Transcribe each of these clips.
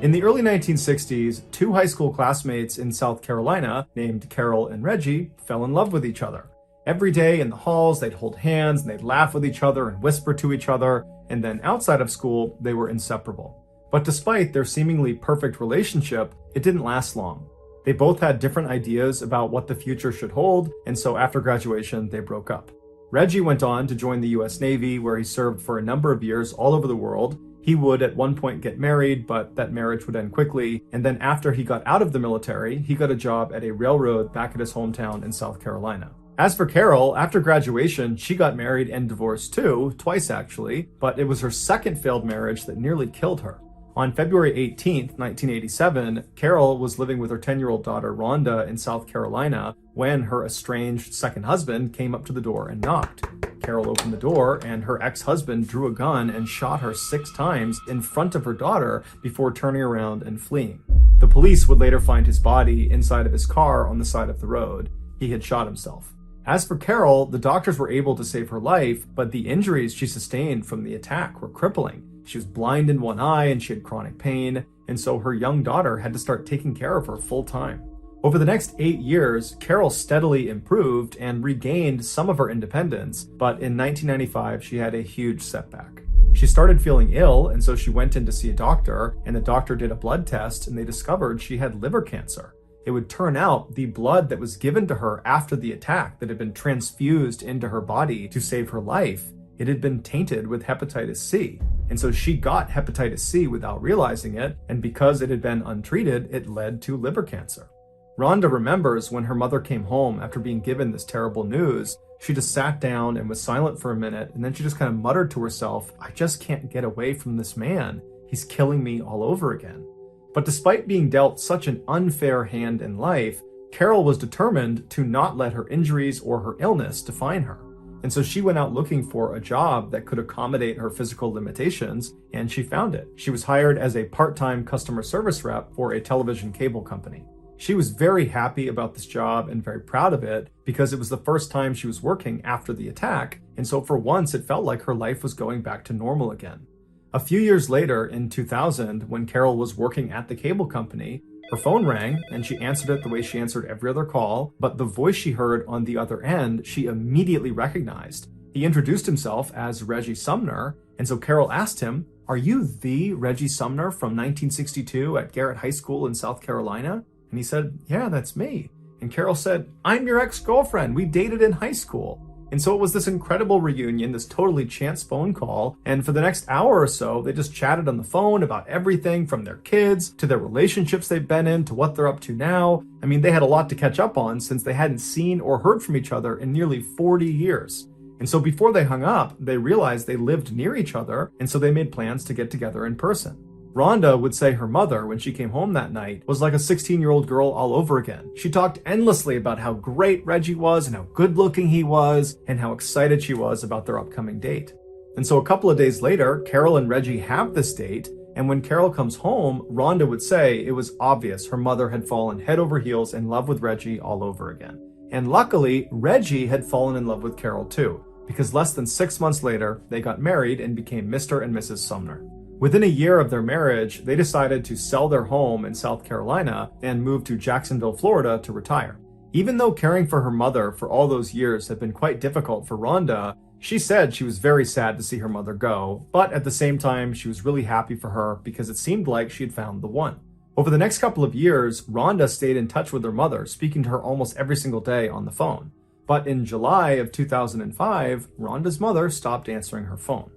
In the early 1960s, two high school classmates in South Carolina, named Carol and Reggie, fell in love with each other. Every day in the halls, they'd hold hands and they'd laugh with each other and whisper to each other, and then outside of school, they were inseparable. But despite their seemingly perfect relationship, it didn't last long. They both had different ideas about what the future should hold, and so after graduation, they broke up. Reggie went on to join the US Navy, where he served for a number of years all over the world. He would at one point get married, but that marriage would end quickly, and then after he got out of the military, he got a job at a railroad back at his hometown in South Carolina. As for Carol, after graduation, she got married and divorced too, twice actually, but it was her second failed marriage that nearly killed her. On February 18th, 1987, Carol was living with her 10-year-old daughter Rhonda in South Carolina when her estranged second husband came up to the door and knocked. Carol opened the door and her ex-husband drew a gun and shot her 6 times in front of her daughter before turning around and fleeing. The police would later find his body inside of his car on the side of the road. He had shot himself. As for Carol, the doctors were able to save her life, but the injuries she sustained from the attack were crippling. She was blind in one eye and she had chronic pain, and so her young daughter had to start taking care of her full time. Over the next 8 years, Carol steadily improved and regained some of her independence, but in 1995, she had a huge setback. She started feeling ill, and so she went in to see a doctor, and the doctor did a blood test, and they discovered she had liver cancer. It would turn out the blood that was given to her after the attack that had been transfused into her body to save her life, it had been tainted with hepatitis C. And so she got hepatitis C without realizing it, and because it had been untreated, it led to liver cancer. Rhonda remembers when her mother came home after being given this terrible news, she just sat down and was silent for a minute, and then she just kind of muttered to herself, "I just can't get away from this man. He's killing me all over again." But despite being dealt such an unfair hand in life, Carol was determined to not let her injuries or her illness define her. And so she went out looking for a job that could accommodate her physical limitations, and she found it. She was hired as a part-time customer service rep for a television cable company. She was very happy about this job and very proud of it because it was the first time she was working after the attack, and so for once it felt like her life was going back to normal again. A few years later, in 2000, when Carol was working at the cable company, her phone rang and she answered it the way she answered every other call, but the voice she heard on the other end, she immediately recognized. He introduced himself as Reggie Sumner, and so Carol asked him, "Are you the Reggie Sumner from 1962 at Garrett High School in South Carolina?" And he said, "Yeah, that's me." And Carol said, "I'm your ex-girlfriend. We dated in high school." And so it was this incredible reunion, this totally chance phone call, and for the next hour or so, they just chatted on the phone about everything from their kids to their relationships they've been in to what they're up to now. I mean, they had a lot to catch up on since they hadn't seen or heard from each other in nearly 40 years. And so before they hung up, they realized they lived near each other, and so they made plans to get together in person. Rhonda would say her mother, when she came home that night, was like a 16-year-old girl all over again. She talked endlessly about how great Reggie was and how good-looking he was and how excited she was about their upcoming date. And so a couple of days later, Carol and Reggie have this date, and when Carol comes home, Rhonda would say it was obvious her mother had fallen head over heels in love with Reggie all over again. And luckily, Reggie had fallen in love with Carol too, because less than 6 months later, they got married and became Mr. and Mrs. Sumner. Within a year of their marriage, they decided to sell their home in South Carolina and move to Jacksonville, Florida to retire. Even though caring for her mother for all those years had been quite difficult for Rhonda, she said she was very sad to see her mother go, but at the same time, she was really happy for her because it seemed like she had found the one. Over the next couple of years, Rhonda stayed in touch with her mother, speaking to her almost every single day on the phone. But in July of 2005, Rhonda's mother stopped answering her phone.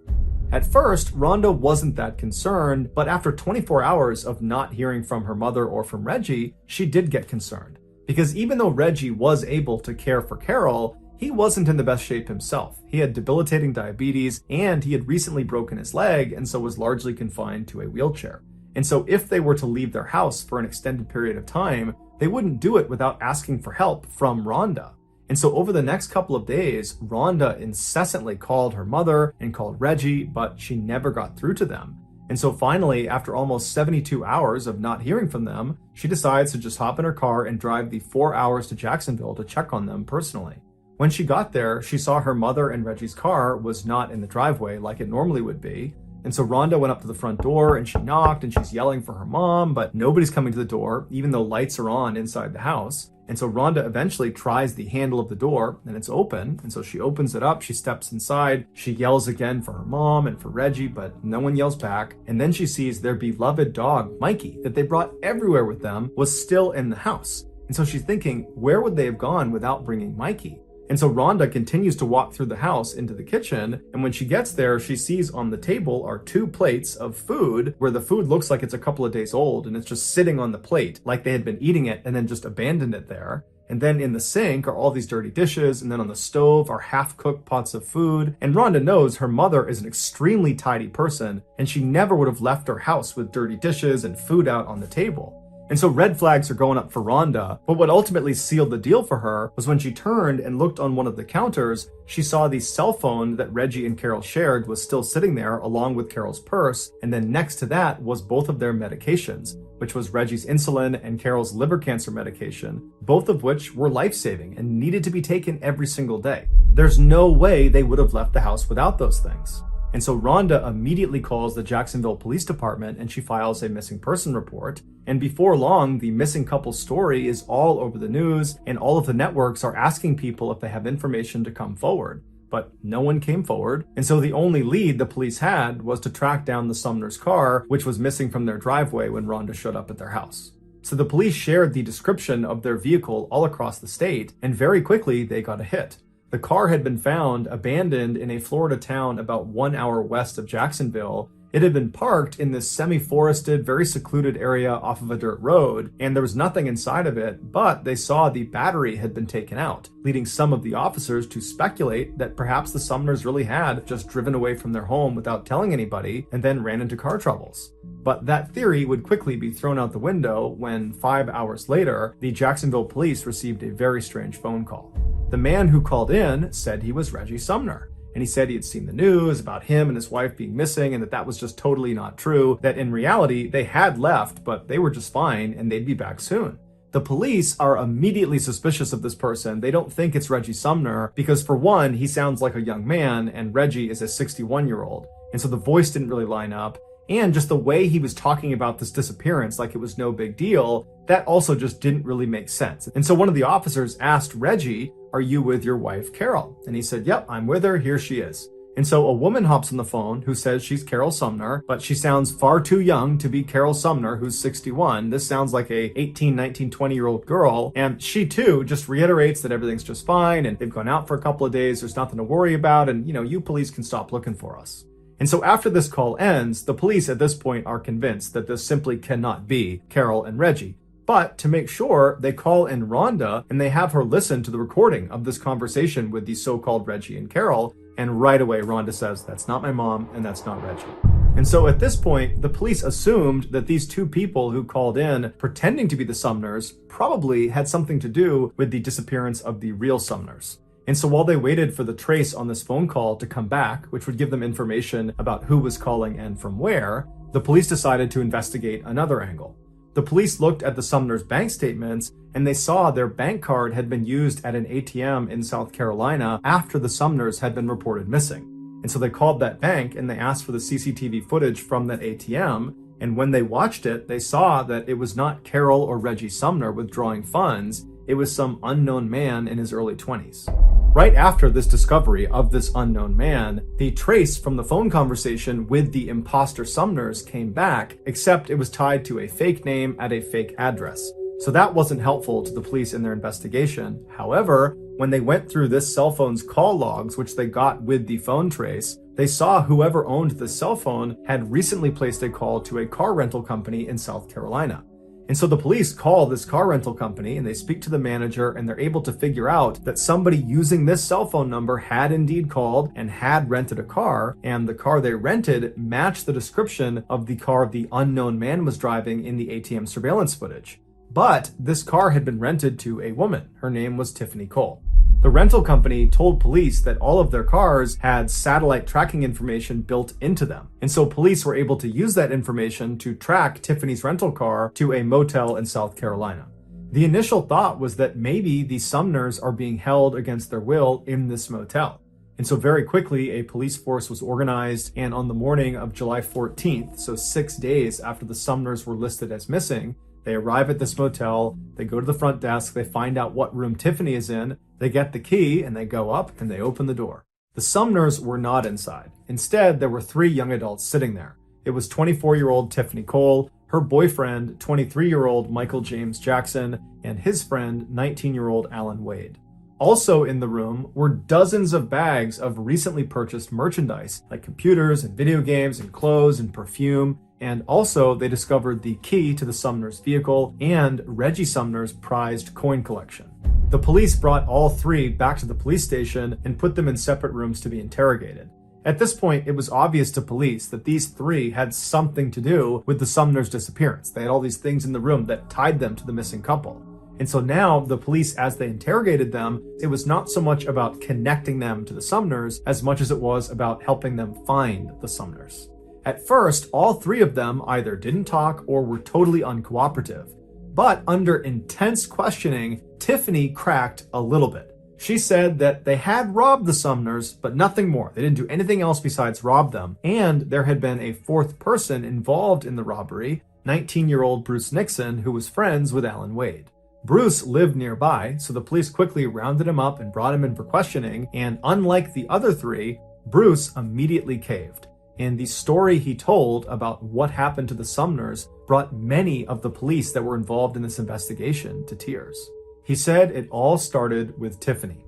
At first, Rhonda wasn't that concerned, but after 24 hours of not hearing from her mother or from Reggie, she did get concerned. Because even though Reggie was able to care for Carol, he wasn't in the best shape himself. He had debilitating diabetes, and he had recently broken his leg, and so was largely confined to a wheelchair. And so if they were to leave their house for an extended period of time, they wouldn't do it without asking for help from Rhonda. And so over the next couple of days, Rhonda incessantly called her mother and called Reggie, but she never got through to them. And so finally, after almost 72 hours of not hearing from them, she decides to just hop in her car and drive the 4 hours to Jacksonville to check on them personally. When she got there, she saw her mother and Reggie's car was not in the driveway like it normally would be. And so Rhonda went up to the front door and she knocked and she's yelling for her mom, but nobody's coming to the door, even though lights are on inside the house. And so Rhonda eventually tries the handle of the door and it's open. And so she opens it up, she steps inside, she yells again for her mom and for Reggie, but no one yells back. And then she sees their beloved dog, Mikey, that they brought everywhere with them, was still in the house. And so she's thinking, where would they have gone without bringing Mikey? And so Rhonda continues to walk through the house into the kitchen, and when she gets there, she sees on the table are 2 plates of food where the food looks like it's a couple of days old, and it's just sitting on the plate like they had been eating it and then just abandoned it there. And then in the sink are all these dirty dishes, and then on the stove are half-cooked pots of food. And Rhonda knows her mother is an extremely tidy person, and she never would have left her house with dirty dishes and food out on the table. And so red flags are going up for Rhonda, but what ultimately sealed the deal for her was when she turned and looked on one of the counters, she saw the cell phone that Reggie and Carol shared was still sitting there along with Carol's purse, and then next to that was both of their medications, which was Reggie's insulin and Carol's liver cancer medication, both of which were life-saving and needed to be taken every single day. There's no way they would have left the house without those things. And so Rhonda immediately calls the Jacksonville Police Department and she files a missing person report. And before long, the missing couple's story is all over the news and all of the networks are asking people if they have information to come forward. But no one came forward. And so the only lead the police had was to track down the Sumner's car, which was missing from their driveway when Rhonda showed up at their house. So the police shared the description of their vehicle all across the state, and very quickly they got a hit. The car had been found abandoned in a Florida town about 1 hour west of Jacksonville. It had been parked in this semi-forested, very secluded area off of a dirt road, and there was nothing inside of it, but they saw the battery had been taken out, leading some of the officers to speculate that perhaps the Sumners really had just driven away from their home without telling anybody and then ran into car troubles. But that theory would quickly be thrown out the window when 5 hours later, the Jacksonville police received a very strange phone call. The man who called in said he was Reggie Sumner, and he said he had seen the news about him and his wife being missing and that was just totally not true, that in reality they had left, but they were just fine and they'd be back soon. The police are immediately suspicious of this person. They don't think it's Reggie Sumner because, for one, he sounds like a young man and Reggie is a 61-year-old, and so the voice didn't really line up. And just the way he was talking about this disappearance like it was no big deal, that also just didn't really make sense. And so one of the officers asked Reggie, "Are you with your wife, Carol?" And he said, "Yep, I'm with her, here she is." And so a woman hops on the phone who says she's Carol Sumner, but she sounds far too young to be Carol Sumner, who's 61. This sounds like a 18, 19, 20-year-old girl. And she too just reiterates that everything's just fine and they've gone out for a couple of days, there's nothing to worry about, and you police can stop looking for us. And so after this call ends, the police at this point are convinced that this simply cannot be Carol and Reggie. But to make sure, they call in Rhonda and they have her listen to the recording of this conversation with the so-called Reggie and Carol. And right away, Rhonda says, "That's not my mom and that's not Reggie." And so at this point, the police assumed that these two people who called in pretending to be the Sumners probably had something to do with the disappearance of the real Sumners. And so while they waited for the trace on this phone call to come back, which would give them information about who was calling and from where, the police decided to investigate another angle. The police looked at the Sumners' bank statements and they saw their bank card had been used at an ATM in South Carolina after the Sumners had been reported missing. And so they called that bank and they asked for the CCTV footage from that ATM. And when they watched it, they saw that it was not Carol or Reggie Sumner withdrawing funds. It was some unknown man in his early 20s. Right after this discovery of this unknown man, the trace from the phone conversation with the imposter Sumners came back, except it was tied to a fake name at a fake address. So that wasn't helpful to the police in their investigation. However, when they went through this cell phone's call logs, which they got with the phone trace, they saw whoever owned the cell phone had recently placed a call to a car rental company in South Carolina. And so the police call this car rental company and they speak to the manager and they're able to figure out that somebody using this cell phone number had indeed called and had rented a car, and the car they rented matched the description of the car the unknown man was driving in the ATM surveillance footage. But this car had been rented to a woman. Her name was Tiffany Cole. The rental company told police that all of their cars had satellite tracking information built into them. And so police were able to use that information to track Tiffany's rental car to a motel in South Carolina. The initial thought was that maybe the Sumners are being held against their will in this motel. And so very quickly, a police force was organized, and on the morning of July 14th, so 6 days after the Sumners were listed as missing, they arrive at this motel, they go to the front desk, they find out what room Tiffany is in, they get the key, and they go up and they open the door. The Sumners were not inside. Instead, there were 3 young adults sitting there. It was 24-year-old Tiffany Cole, her boyfriend, 23-year-old Michael James Jackson, and his friend, 19-year-old Alan Wade. Also in the room were dozens of bags of recently purchased merchandise, like computers and video games and clothes and perfume. And also they discovered the key to the Sumners' vehicle and Reggie Sumner's prized coin collection. The police brought all 3 back to the police station and put them in separate rooms to be interrogated. At this point, it was obvious to police that these 3 had something to do with the Sumners' disappearance. They had all these things in the room that tied them to the missing couple. And so now the police, as they interrogated them, it was not so much about connecting them to the Sumners as much as it was about helping them find the Sumners. At first, all 3 of them either didn't talk or were totally uncooperative. But under intense questioning, Tiffany cracked a little bit. She said that they had robbed the Sumners, but nothing more. They didn't do anything else besides rob them. And there had been a 4th person involved in the robbery, 19-year-old Bruce Nixon, who was friends with Alan Wade. Bruce lived nearby, so the police quickly rounded him up and brought him in for questioning, and unlike the other 3, Bruce immediately caved. And the story he told about what happened to the Sumners brought many of the police that were involved in this investigation to tears. He said it all started with Tiffany.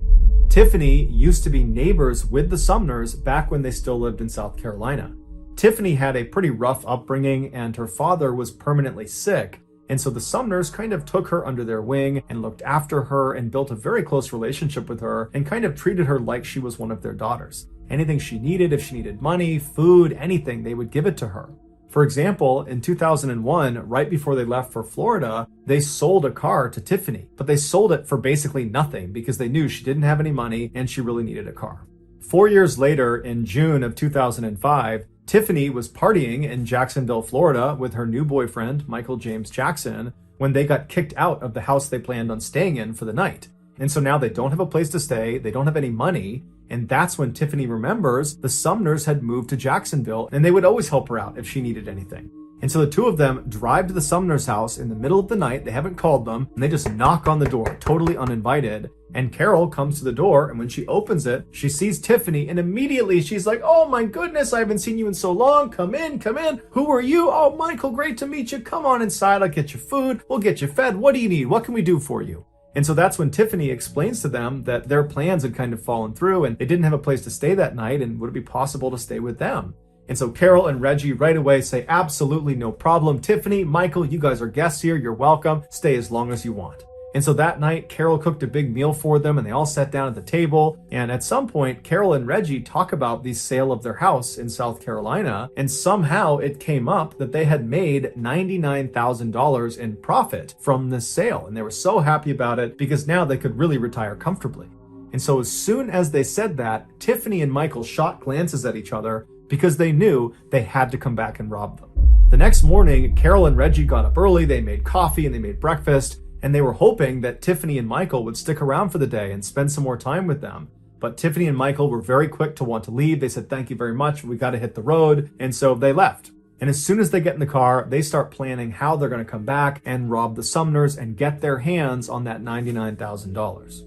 Tiffany used to be neighbors with the Sumners back when they still lived in South Carolina. Tiffany had a pretty rough upbringing, and her father was permanently sick. And so the Sumners kind of took her under their wing and looked after her and built a very close relationship with her and kind of treated her like she was one of their daughters. Anything she needed, if she needed money, food, anything, they would give it to her. For example, in 2001, right before they left for Florida, they sold a car to Tiffany, but they sold it for basically nothing because they knew she didn't have any money and she really needed a car. 4 years later, in June of 2005, Tiffany was partying in Jacksonville, Florida with her new boyfriend, Michael James Jackson, when they got kicked out of the house they planned on staying in for the night. And so now they don't have a place to stay, they don't have any money, and that's when Tiffany remembers the Sumners had moved to Jacksonville and they would always help her out if she needed anything. And so the 2 of them drive to the Sumners' house in the middle of the night, they haven't called them, and they just knock on the door, totally uninvited. And Carol comes to the door, and when she opens it, she sees Tiffany, and immediately she's like, "Oh my goodness, I haven't seen you in so long. Come in, come in. Who are you? Oh, Michael, great to meet you. Come on inside, I'll get you food. We'll get you fed. What do you need? What can we do for you?" And so that's when Tiffany explains to them that their plans had kind of fallen through, and they didn't have a place to stay that night, and would it be possible to stay with them? And so Carol and Reggie right away say, "Absolutely no problem. Tiffany, Michael, you guys are guests here. You're welcome. Stay as long as you want." And so that night, Carol cooked a big meal for them and they all sat down at the table. And at some point, Carol and Reggie talk about the sale of their house in South Carolina. And somehow it came up that they had made $99,000 in profit from this sale. And they were so happy about it because now they could really retire comfortably. And so as soon as they said that, Tiffany and Michael shot glances at each other because they knew they had to come back and rob them. The next morning, Carol and Reggie got up early, they made coffee and they made breakfast, and they were hoping that Tiffany and Michael would stick around for the day and spend some more time with them. But Tiffany and Michael were very quick to want to leave. They said, "Thank you very much, we got to hit the road." And so they left. And as soon as they get in the car, they start planning how they're going to come back and rob the Sumners and get their hands on that $99,000.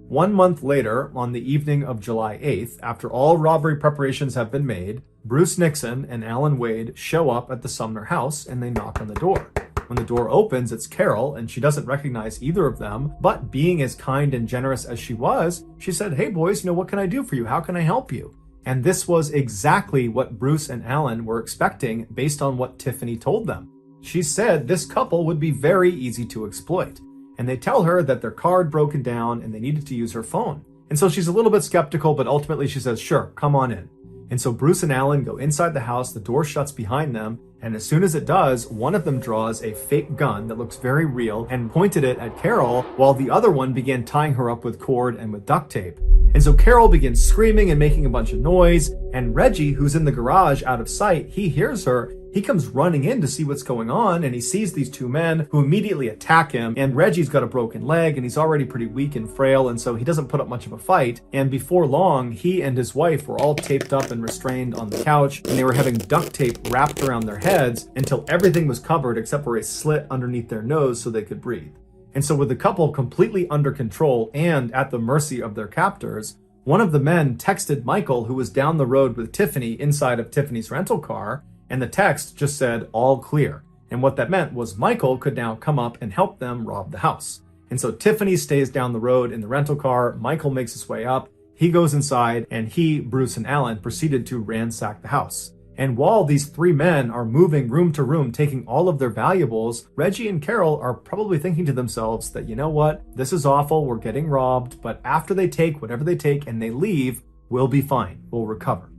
One month later, on the evening of July 8th, after all robbery preparations have been made, Bruce Nixon and Alan Wade show up at the Sumner house and they knock on the door. When the door opens, it's Carol, and she doesn't recognize either of them, but being as kind and generous as she was, she said, "Hey boys, what can I do for you? How can I help you?" And this was exactly what Bruce and Alan were expecting based on what Tiffany told them. She said this couple would be very easy to exploit. And they tell her that their car had broken down and they needed to use her phone. And so she's a little bit skeptical, but ultimately she says, "Sure, come on in." And so Bruce and Alan go inside the house, the door shuts behind them, and as soon as it does, one of them draws a fake gun that looks very real and pointed it at Carol, while the other one began tying her up with cord and with duct tape. And so Carol begins screaming and making a bunch of noise, and Reggie, who's in the garage out of sight, he hears her. He comes running in to see what's going on, and he sees these two men who immediately attack him, and Reggie's got a broken leg, and he's already pretty weak and frail, and so he doesn't put up much of a fight. And before long, he and his wife were all taped up and restrained on the couch, and they were having duct tape wrapped around their heads until everything was covered except for a slit underneath their nose so they could breathe. And so with the couple completely under control and at the mercy of their captors, one of the men texted Michael, who was down the road with Tiffany inside of Tiffany's rental car, and the text just said, "All clear." And what that meant was Michael could now come up and help them rob the house. And so Tiffany stays down the road in the rental car. Michael makes his way up. He goes inside, and he, Bruce, and Alan proceeded to ransack the house. And while these three men are moving room to room, taking all of their valuables, Reggie and Carol are probably thinking to themselves that, you know what, this is awful, we're getting robbed, but after they take whatever they take and they leave, we'll be fine, we'll recover.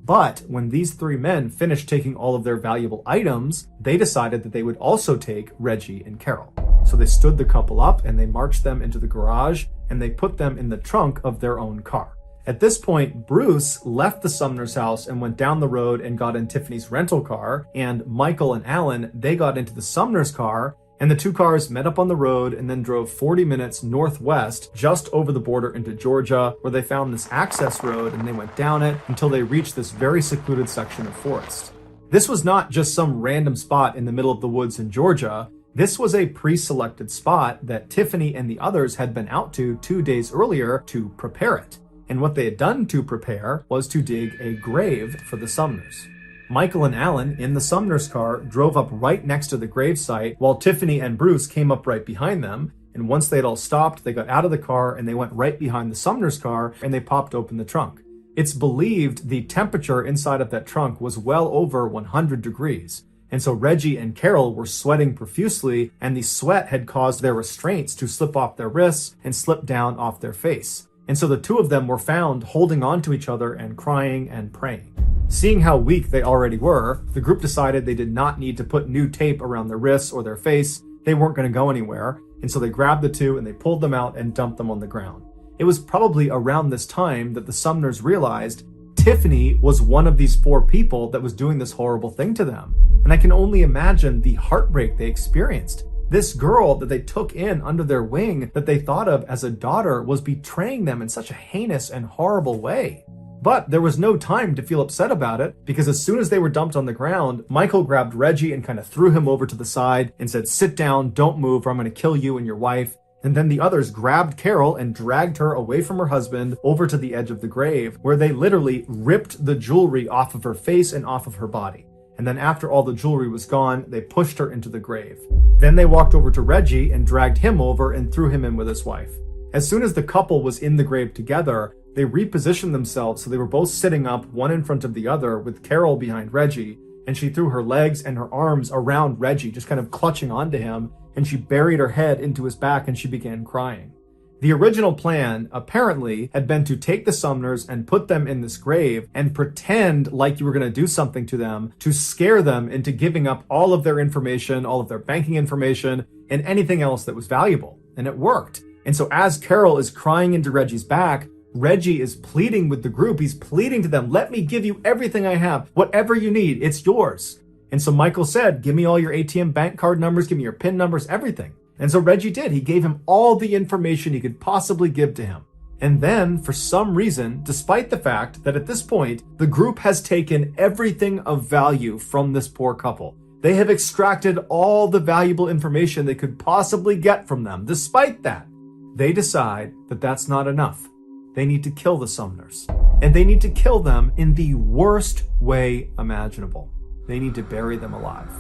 But when these three men finished taking all of their valuable items, they decided that they would also take Reggie and Carol. So they stood the couple up and they marched them into the garage and they put them in the trunk of their own car. At this point, Bruce left the Sumner's house and went down the road and got in Tiffany's rental car, and Michael and Alan, they got into the Sumner's car, and the two cars met up on the road and then drove 40 minutes northwest just over the border into Georgia, where they found this access road and they went down it until they reached this very secluded section of forest. This was not just some random spot in the middle of the woods in Georgia. This was a pre-selected spot that Tiffany and the others had been out to 2 days earlier to prepare it. And what they had done to prepare was to dig a grave for the Sumners. Michael and Alan, in the Sumner's car, drove up right next to the gravesite, while Tiffany and Bruce came up right behind them. And once they'd all stopped, they got out of the car and they went right behind the Sumner's car and they popped open the trunk. It's believed the temperature inside of that trunk was well over 100 degrees. And so Reggie and Carol were sweating profusely, and the sweat had caused their restraints to slip off their wrists and slip down off their face. And so the two of them were found holding on to each other and crying and praying. Seeing how weak they already were, the group decided they did not need to put new tape around their wrists or their face. They weren't going to go anywhere. And so they grabbed the two and they pulled them out and dumped them on the ground. It was probably around this time that the Sumners realized Tiffany was one of these four people that was doing this horrible thing to them. And I can only imagine the heartbreak they experienced. This girl that they took in under their wing, that they thought of as a daughter, was betraying them in such a heinous and horrible way. But there was no time to feel upset about it, because as soon as they were dumped on the ground, Michael grabbed Reggie and kind of threw him over to the side and said, "Sit down, don't move, or I'm going to kill you and your wife." And then the others grabbed Carol and dragged her away from her husband over to the edge of the grave, where they literally ripped the jewelry off of her face and off of her body. And then after all the jewelry was gone, they pushed her into the grave. Then they walked over to Reggie and dragged him over and threw him in with his wife. As soon as the couple was in the grave together, they repositioned themselves so they were both sitting up, one in front of the other, with Carol behind Reggie, and she threw her legs and her arms around Reggie, just kind of clutching onto him, and she buried her head into his back and she began crying. The original plan, apparently, had been to take the Sumners and put them in this grave and pretend like you were going to do something to them to scare them into giving up all of their information, all of their banking information, and anything else that was valuable. And it worked. And so as Carol is crying into Reggie's back, Reggie is pleading with the group. He's pleading to them, "Let me give you everything I have. Whatever you need, it's yours." And so Michael said, "Give me all your ATM bank card numbers, give me your PIN numbers, everything." And so Reggie did. He gave him all the information he could possibly give to him. And then, for some reason, despite the fact that at this point, the group has taken everything of value from this poor couple, they have extracted all the valuable information they could possibly get from them. Despite that, they decide that that's not enough. They need to kill the Sumners. And they need to kill them in the worst way imaginable. They need to bury them alive.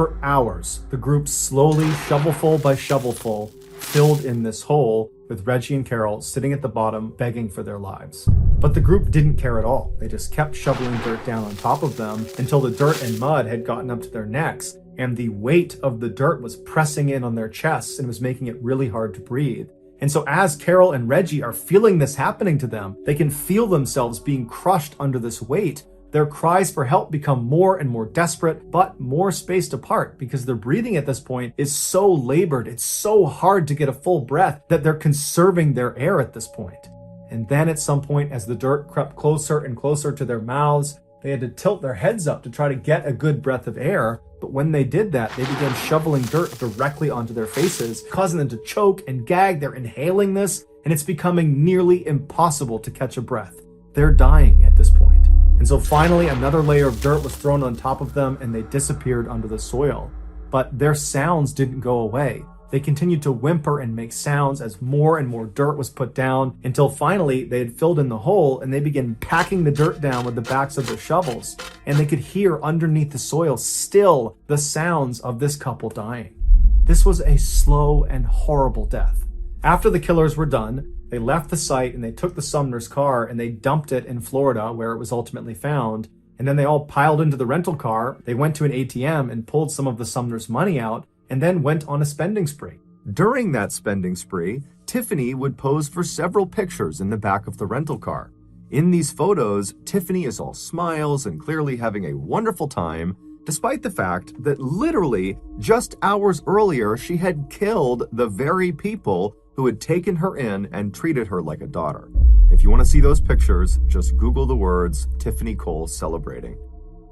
For hours, the group slowly, shovelful by shovelful, filled in this hole with Reggie and Carol sitting at the bottom begging for their lives. But the group didn't care at all. They just kept shoveling dirt down on top of them until the dirt and mud had gotten up to their necks, and the weight of the dirt was pressing in on their chests and was making it really hard to breathe. And so as Carol and Reggie are feeling this happening to them, they can feel themselves being crushed under this weight. Their cries for help become more and more desperate, but more spaced apart because their breathing at this point is so labored, it's so hard to get a full breath that they're conserving their air at this point. And then at some point, as the dirt crept closer and closer to their mouths, they had to tilt their heads up to try to get a good breath of air. But when they did that, they began shoveling dirt directly onto their faces, causing them to choke and gag. They're inhaling this, and it's becoming nearly impossible to catch a breath. They're dying at this point. And so finally, another layer of dirt was thrown on top of them, and they disappeared under the soil. But their sounds didn't go away. They continued to whimper and make sounds as more and more dirt was put down, until finally they had filled in the hole, and they began packing the dirt down with the backs of their shovels. And they could hear underneath the soil still the sounds of this couple dying. This was a slow and horrible death. After the killers were done, they left the site and they took the Sumner's car and they dumped it in Florida, where it was ultimately found. And then they all piled into the rental car. They went to an ATM and pulled some of the Sumner's money out, and then went on a spending spree. During that spending spree, Tiffany would pose for several pictures in the back of the rental car. In these photos, Tiffany is all smiles and clearly having a wonderful time, despite the fact that literally just hours earlier she had killed the very people who had taken her in and treated her like a daughter. If you want to see those pictures, just Google the words Tiffany Cole celebrating.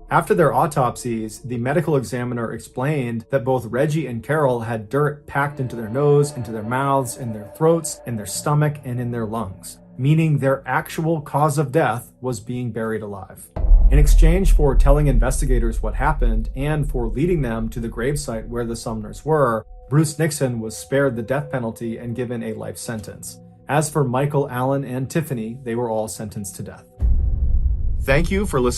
After their autopsies, the medical examiner explained that both Reggie and Carol had dirt packed into their nose, into their mouths, in their throats, in their stomach, and in their lungs, meaning their actual cause of death was being buried alive. In exchange for telling investigators what happened and for leading them to the gravesite where the Sumners were, Bruce Nixon was spared the death penalty and given a life sentence. As for Michael, Allen, and Tiffany, they were all sentenced to death. Thank you for listening.